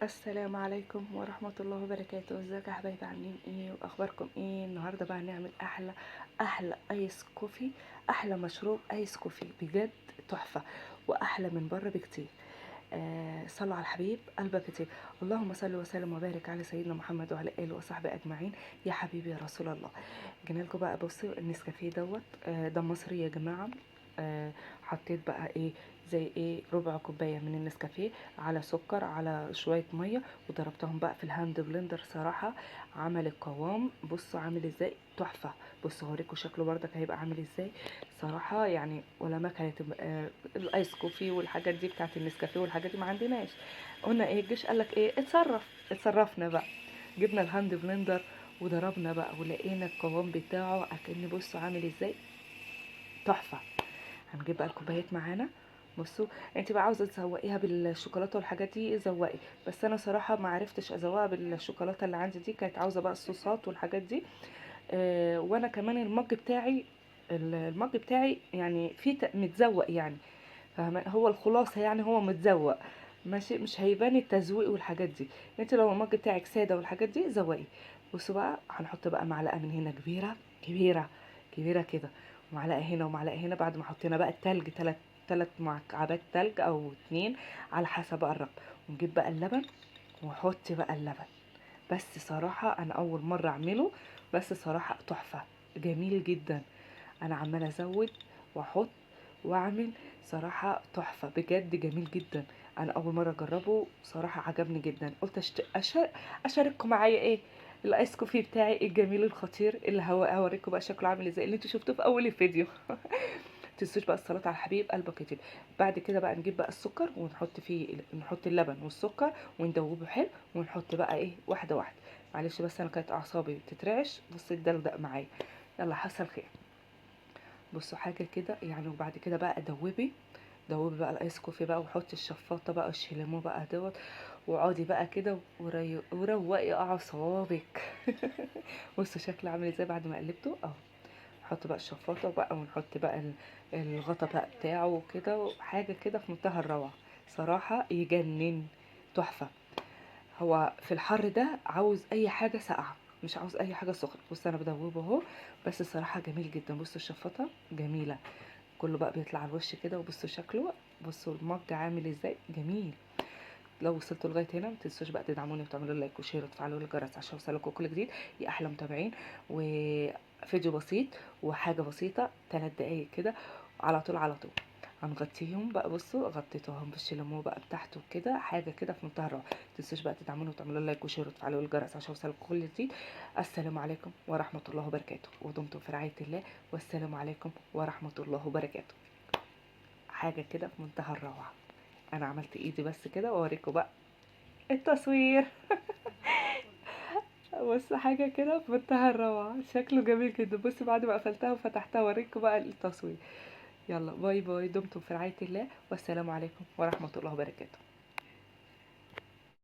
السلام عليكم ورحمة الله وبركاته. ازيكم يا حبايبي؟ عاملين ايه واخباركم ايه؟ النهارده بقى هنعمل احلى ايس كوفي، احلى مشروب ايس كوفي بجد، تحفة واحلى من بره بكتير. صلوا على الحبيب قلبك كتير. اللهم صل وسلم وبارك على سيدنا محمد وعلى اله وصحبه اجمعين. يا حبيبي يا رسول الله. جينا لكم بقى، بصوا النسكافيه دوت، ده مصري يا جماعه. حطيت بقى ايه، زي ايه، ربع كوبايه من النسكافيه على سكر على شويه ميه، وضربتهم بقى في الهاند بلندر. صراحه عمل القوام، بصوا عامل ازاي، تحفه. بصوا هوريكم شكله بردك هيبقى عامل ازاي. صراحه يعني ولا ما كانت الايس كوفي والحاجات دي بتاعت النسكافيه والحاجات دي ما عندناش. قلنا ايه، الجيش قالك ايه، اتصرفنا بقى. جبنا الهاند بلندر وضربنا بقى ولقينا القوام بتاعه اكن، بصوا عامل ازاي، تحفه. هنجيب بقى الكوبايات معانا. بصوا، انت بقى عاوزه تزوقيها بالشوكولاته والحاجات دي زوقي، بس انا صراحه ما عرفتش ازوقها بالشوكولاته اللي عندي دي، كانت عاوزه بقى الصوصات والحاجات دي. وانا كمان المج بتاعي، المج بتاعي يعني فيه متزوق يعني، فاهمه؟ هو الخلاصه يعني هو متزوق، ماشي، مش هيبان التزويق والحاجات دي. انت لو المج بتاعك ساده والحاجات دي زوقي. بصوا بقى، هنحط بقى معلقه من هنا كبيره كبيره كبيره كده، ومعلقه هنا ومعلقه هنا، بعد ما حطينا بقى التلج، تلات مكعبات تلج او اتنين على حسب بقى الرغبه. ونجيب بقى اللبن، وحط بقى اللبن. بس صراحه انا اول مره اعمله، بس صراحه تحفه، جميل جدا. انا عماله ازود واحط واعمل، صراحه تحفه بجد، جميل جدا. انا اول مره اجربه، صراحه عجبني جدا. قلت اشارككم معايا ايه، الايس كوفي بتاعي الجميل الخطير اللي هوريكم بقى شكله عامل ازاي، اللي انتوا شفتوه في اول الفيديو. تنسوش بقى الصلاه على الحبيب قلبك كتير. بعد كده بقى نجيب بقى السكر ونحط فيه، نحط اللبن والسكر وندوبه حلو، ونحط بقى ايه، واحده واحده. معلش بس انا كانت اعصابي بتترعش، بصي الدلدق معايا. يلا حصل خير. بصوا حاجه كده يعني. وبعد كده بقى دوبي بقى الايس كوفي بقى، وحطي الشفاطه بقى، الشيليمو بقى دوت، واقعدي بقى كده وروقي اعصابك. بصوا شكله عامل ازاي بعد ما قلبته اهو. نحط بقى الشفاطه بقى، ونحط بقى الغطا بقى بتاعه وكده، وحاجه كده في منتهى الروعه. صراحه يجنن، تحفه. هو في الحر ده عاوز اي حاجه ساقعه، مش عاوز اي حاجه سخنه. بص انا بدوبه اهو، بس الصراحه جميل جدا. بصوا الشفاطه جميله، كله بقى بيطلع على الوش كده. وبصوا شكله، بصوا المج عامل ازاي، جميل. لو وصلتوا لغايه هنا، ما تنسوش بقى تدعموني وتعملوا لايك وشير وتفعلوا الجرس عشان يوصلكوا كل جديد. يا احلى متابعين. وفيديو بسيط وحاجه بسيطه، 3 دقايق كده، على طول على طول. هنغطيهم بقى، بصوا غطيتهم بالشيلمو بقى بتاعته كده، حاجه كده في منتهى الروعه. متنسوش بقى تدعموني وتعملوا لايك وشير وتفعلوا الجرس عشان يوصلكوا كل جديد. السلام عليكم ورحمه الله وبركاته، ودمتم في رعايه الله. والسلام عليكم ورحمه الله وبركاته. حاجه كده في منتهى الروعه. انا عملت ايدي بس كده واوريكم بقى التصوير. بص حاجه كده في منتهى الروعه، شكله جميل جدا. بص بعد ما قفلتها وفتحتها اوريكم بقى التصوير. يلا باي باي، دمتم في رعايه الله، والسلام عليكم ورحمه الله وبركاته.